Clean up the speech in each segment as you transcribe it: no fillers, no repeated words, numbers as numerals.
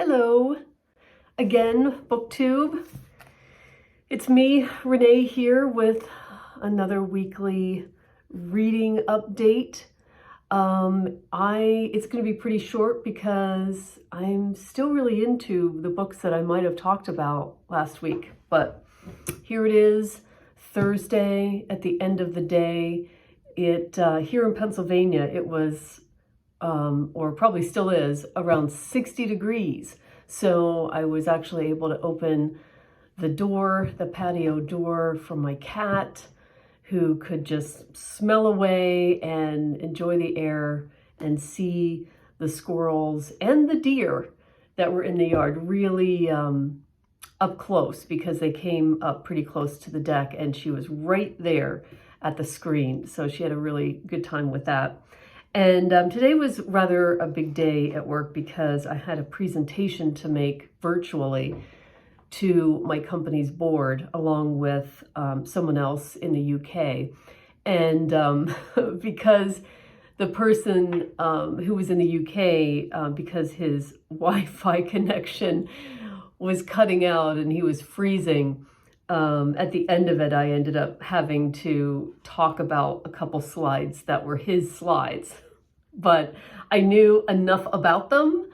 Hello, again, BookTube. It's me, Renee, here with another weekly reading update. It's going to be pretty short because I'm still really into the books that I might have talked about last week. But here it is, Thursday at the end of the day. Here in Pennsylvania, it was or probably still is, around 60 degrees. So I was actually able to open the door, the patio door, for my cat, who could just smell away and enjoy the air and see the squirrels and the deer that were in the yard really up close, because they came up pretty close to the deck and she was right there at the screen. So she had a really good time with that. And today was rather a big day at work because I had a presentation to make virtually to my company's board, along with someone else in the UK. And because the person who was in the UK, because his Wi-Fi connection was cutting out and he was freezing, at the end of it, I ended up having to talk about a couple slides that were his slides. But I knew enough about them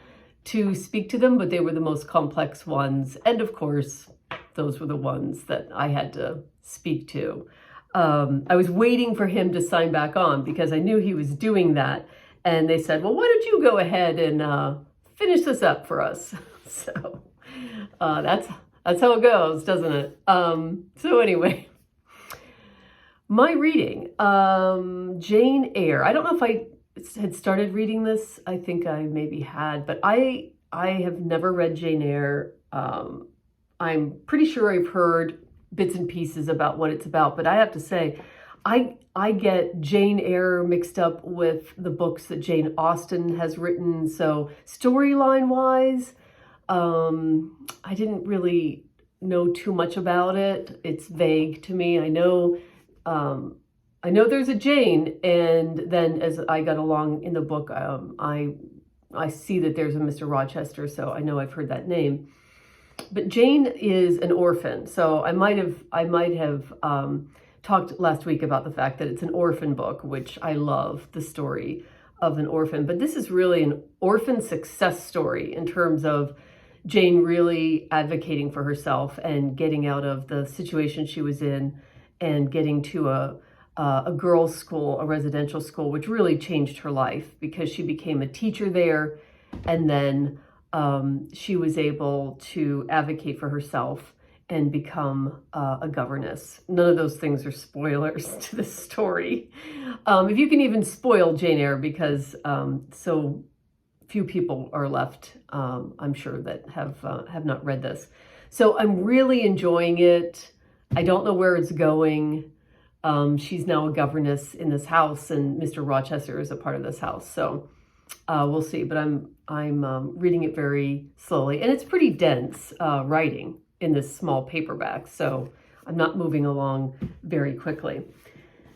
to speak to them, but they were the most complex ones. And of course, those were the ones that I had to speak to. I was waiting for him to sign back on because I knew he was doing that. And they said, well, why don't you go ahead and finish this up for us? So that's how it goes, doesn't it? So anyway, my reading, Jane Eyre. I don't know if I had started reading this. I think I maybe had, but I have never read Jane Eyre. I'm pretty sure I've heard bits and pieces about what it's about, but I have to say, I get Jane Eyre mixed up with the books that Jane Austen has written. So storyline wise, I didn't really know too much about it. It's vague to me. I know there's a Jane, and then as I got along in the book, I see that there's a Mr. Rochester, so I know I've heard that name. But Jane is an orphan, so I might have talked last week about the fact that it's an orphan book, which I love the story of an orphan. But this is really an orphan success story in terms of Jane really advocating for herself and getting out of the situation she was in and getting to a girls' school, a residential school, which really changed her life because she became a teacher there. And then she was able to advocate for herself and become a governess. None of those things are spoilers to the story. If you can even spoil Jane Eyre, because so few people are left, I'm sure, that have not read this. So I'm really enjoying it. I don't know where it's going. She's now a governess in this house, and Mr. Rochester is a part of this house. So we'll see. But I'm reading it very slowly, and it's pretty dense writing in this small paperback. So I'm not moving along very quickly.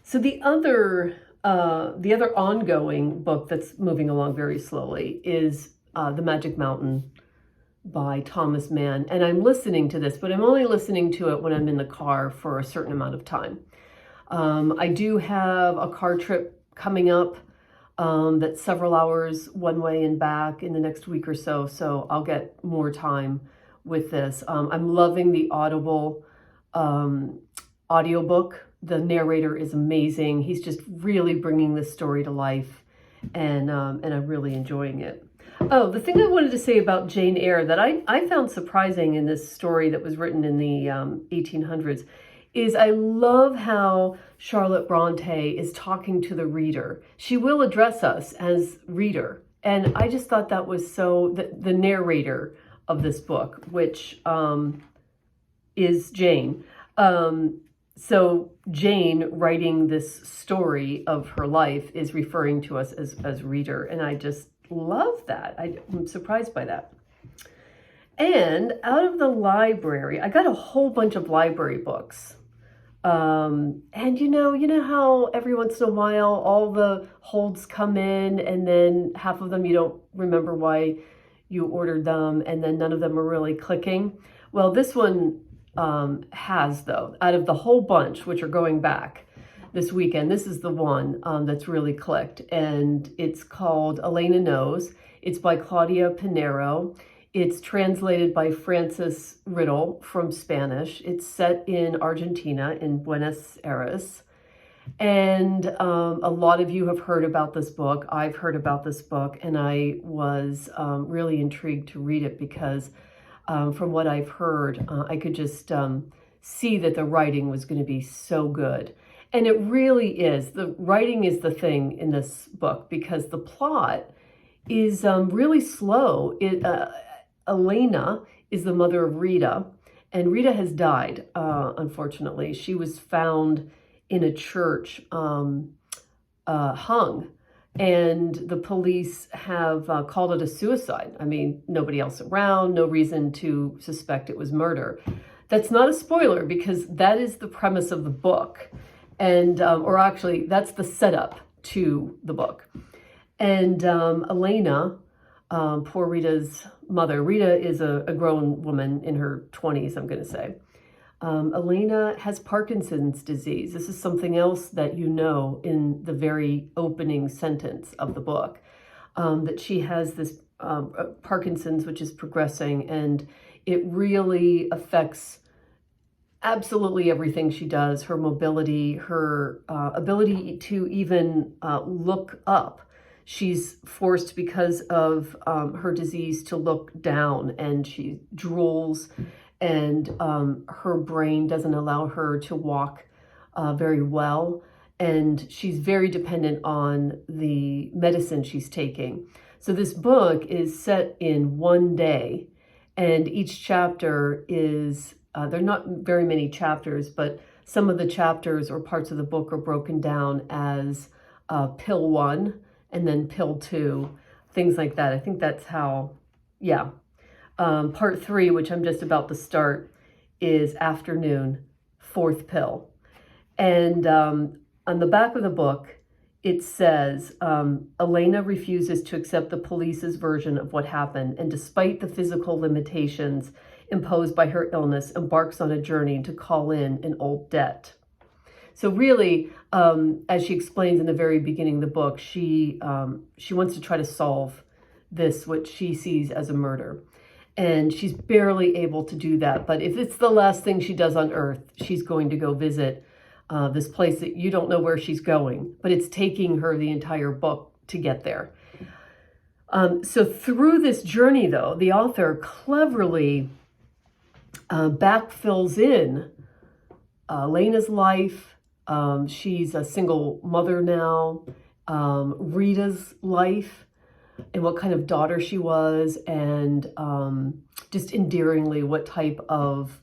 So the other ongoing book that's moving along very slowly is The Magic Mountain by Thomas Mann. And I'm listening to this, but I'm only listening to it when I'm in the car for a certain amount of time. I do have a car trip coming up that's several hours one way and back in the next week or so. So I'll get more time with this. I'm loving the Audible audiobook. The narrator is amazing. He's just really bringing this story to life, and I'm really enjoying it. Oh, the thing I wanted to say about Jane Eyre that I found surprising in this story that was written in the 1800s is I love how Charlotte Brontë is talking to the reader. She will address us as reader. And I just thought that was so, the narrator of this book, which is Jane. So Jane, writing this story of her life, is referring to us as reader. And I just love that. I'm surprised by that. And out of the library, I got a whole bunch of library books. And you know how every once in a while all the holds come in and then half of them you don't remember why you ordered them and then none of them are really clicking. Well, this one has, though. Out of the whole bunch, which are going back this weekend, this is the one that's really clicked. And it's called Elena Knows. It's by Claudia Pineiro. It's translated by Francis Riddle from Spanish. It's set in Argentina, in Buenos Aires. And a lot of you have heard about this book. I've heard about this book, and I was really intrigued to read it because from what I've heard, I could just see that the writing was going to be so good. And it really is. The writing is the thing in this book because the plot is really slow. Elena is the mother of Rita, and Rita has died, unfortunately. She was found in a church, hung, and the police have called it a suicide. I mean, nobody else around, no reason to suspect it was murder. That's not a spoiler because that is the premise of the book, and or actually, that's the setup to the book. And Elena, poor Rita's mother. Rita is a grown woman in her 20s, I'm going to say. Elena has Parkinson's disease. This is something else that you know in the very opening sentence of the book, that she has this Parkinson's, which is progressing, and it really affects absolutely everything she does, her mobility, her ability to even look up. She's forced because of her disease to look down, and she drools, and her brain doesn't allow her to walk very well, and she's very dependent on the medicine she's taking. So this book is set in one day, and each chapter is, there are not very many chapters, but some of the chapters or parts of the book are broken down as pill 1 and then pill 2, things like that. I think that's how, yeah. Part 3, which I'm just about to start, is afternoon, 4th pill. And on the back of the book, it says, Elena refuses to accept the police's version of what happened, and despite the physical limitations imposed by her illness, embarks on a journey to call in an old debt. So really, as she explains in the very beginning of the book, she wants to try to solve this, what she sees as a murder. And she's barely able to do that. But if it's the last thing she does on Earth, she's going to go visit this place that you don't know where she's going, but it's taking her the entire book to get there. So through this journey, though, the author cleverly backfills in Elena's life. She's a single mother now. Rita's life, and what kind of daughter she was, and just endearingly what type of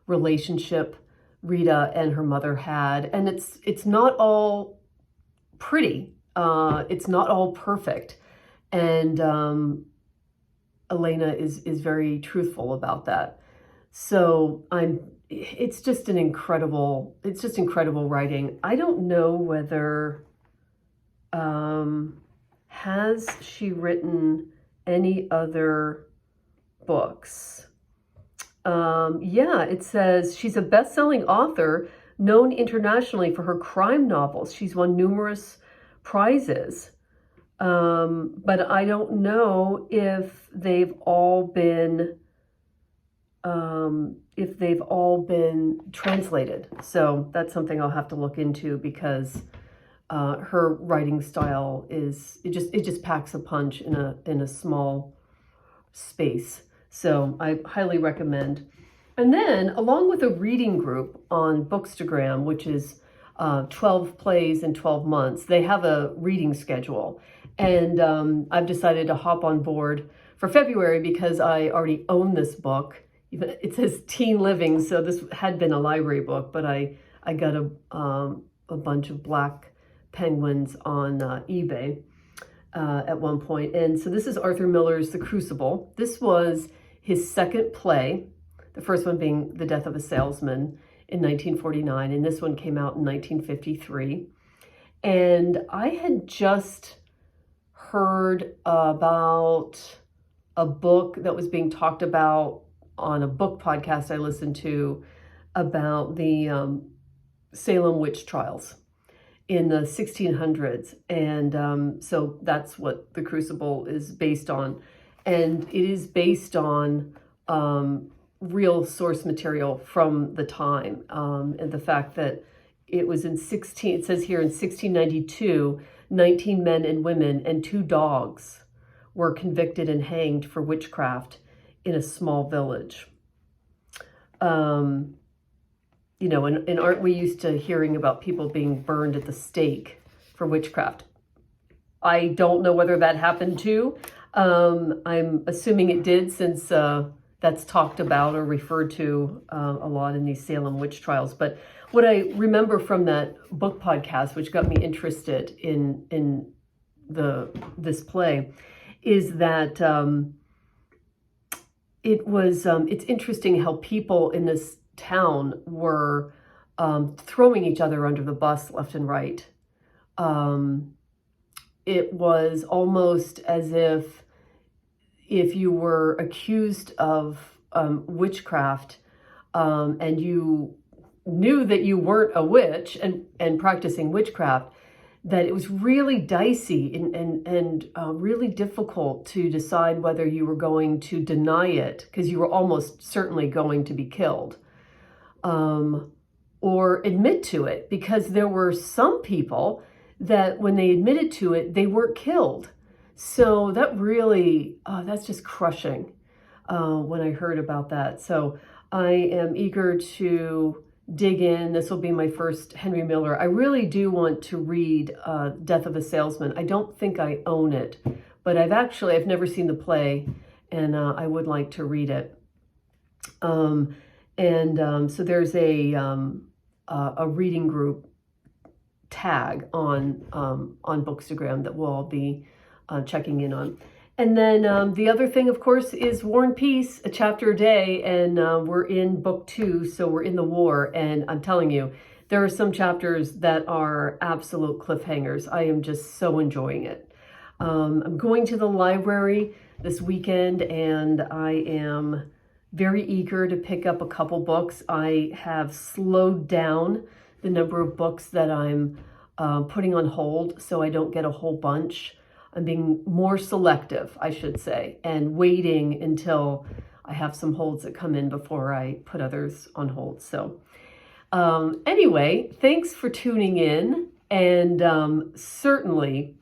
relationship Rita and her mother had. And it's not all pretty. It's not all perfect. And Elena is very truthful about that. So it's just incredible writing. I don't know whether, has she written any other books? Yeah, it says she's a best-selling author known internationally for her crime novels. She's won numerous prizes. But I don't know if they've all been translated. So that's something I'll have to look into, because her writing style it just packs a punch in a small space. So I highly recommend. And then, along with a reading group on Bookstagram, which is 12 plays in 12 months, they have a reading schedule. And I've decided to hop on board for February because I already own this book. It says Teen Living, so this had been a library book, but I got a bunch of black penguins on eBay at one point. And so this is Arthur Miller's The Crucible. This was his second play, the first one being The Death of a Salesman in 1949, and this one came out in 1953. And I had just heard about a book that was being talked about on a book podcast I listened to about the Salem witch trials in the 1600s. And so that's what the Crucible is based on. And it is based on real source material from the time. And the fact that it was it says here in 1692, 19 men and women and 2 dogs were convicted and hanged for witchcraft in a small village. You know, and aren't we used to hearing about people being burned at the stake for witchcraft? I don't know whether that happened too. I'm assuming it did, since that's talked about or referred to a lot in these Salem witch trials. But what I remember from that book podcast, which got me interested in this play, is that it's interesting how people in this town were throwing each other under the bus left and right. It was almost as if you were accused of witchcraft and you knew that you weren't a witch and practicing witchcraft, that it was really dicey and really difficult to decide whether you were going to deny it, because you were almost certainly going to be killed, or admit to it, because there were some people that when they admitted to it, they weren't killed. So that really, that's just crushing when I heard about that. So I am eager to dig in. This will be my first Henry Miller. I really do want to read Death of a Salesman. I don't think I own it, but I've never seen the play, and I would like to read it. So there's a reading group tag on Bookstagram that we'll all be checking in on. And then the other thing, of course, is War and Peace, a chapter a day, and we're in book 2, so we're in the war, and I'm telling you, there are some chapters that are absolute cliffhangers. I am just so enjoying it. I'm going to the library this weekend, and I am very eager to pick up a couple books. I have slowed down the number of books that I'm putting on hold so I don't get a whole bunch. I'm being more selective, I should say, and waiting until I have some holds that come in before I put others on hold. So anyway, thanks for tuning in. And certainly,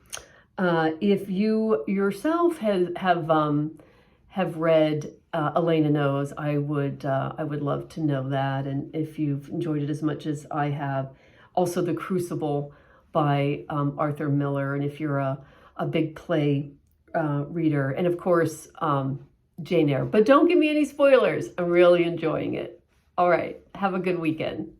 if you yourself have read Elena Knows, I would love to know that. And if you've enjoyed it as much as I have, also The Crucible by Arthur Miller. And if you're a big play reader, and of course, Jane Eyre. But don't give me any spoilers. I'm really enjoying it. All right. Have a good weekend.